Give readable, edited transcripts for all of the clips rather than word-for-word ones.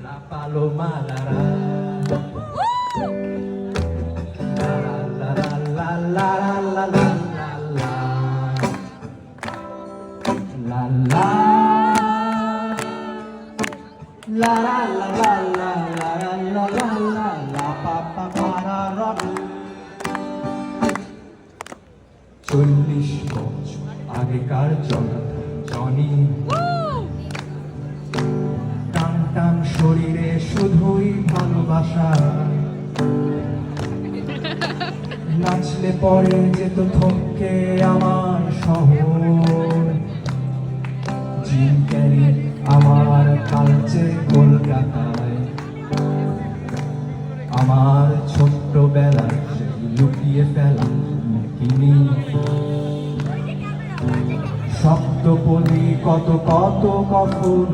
La paloma la la. La la la la la la la la la. La la. La la la la la la la la la la pa pa pa ra ra. 40 বছর আগেকার Johnny টান টান শরীরে শুধুই ভালোবাসা নাচলে পরে যেত থমকে আমার শহর জিম ক্যারি আমার কালচে কলকাতায় আমার ছোট্টবেলায় লুকিয়ে ফেলা কিনি শব্দ বলি কত কত কখন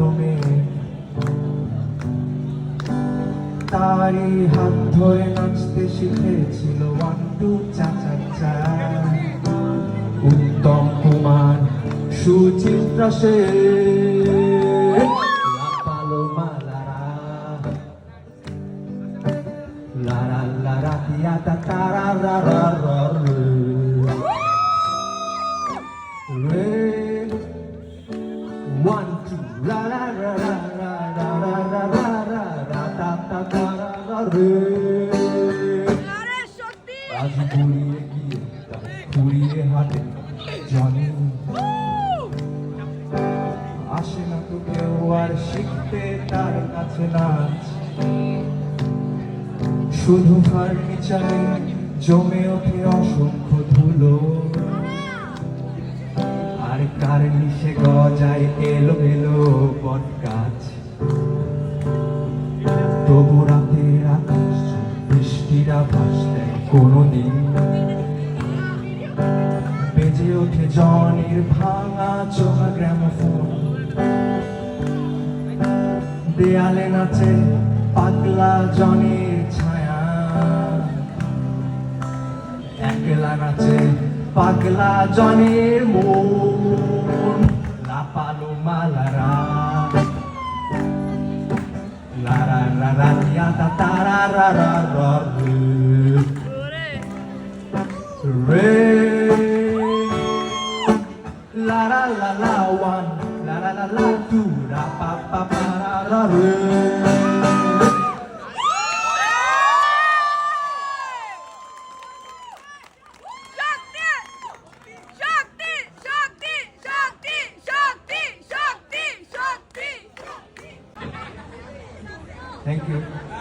তারই হাত ধরে নাচতে শিখেছিল 1 2 চা চা চা উত্তম কুমার সুচিত্রা সেন লা পালোমা লা রা লা রা তিয়া তা তা রা রা রা রা রে 1 2 la la la la la la la la la la la ta ta ta la la re আজ ঘুরিয়ে গিয়ে ঘুরিয়ে হাটে জনি আসে না তো কেউ আর শিখতে তার কাছে নাচ শুধু ফার্নিচারে জমে ওঠে অসংখ্য ধুলো আর কার নিশে গজায় এলো এলো বটগাছ তবু রাতের আকাশ বৃষ্টির আভাস দেয় কোনোদিন বেজে ওঠে জনির ভাঙা চোখা গ্রামোফোন দেয়ালে নাচে পাগলা জনির ছায়া একলা নাচে পাগলা জনির মন লা পালোমা লা রা লা রা রা রা তিয়া তা তা রা রা রা রা রে la la la la 1 la la la la 2 ra pa pa pa ra ra re Thank you.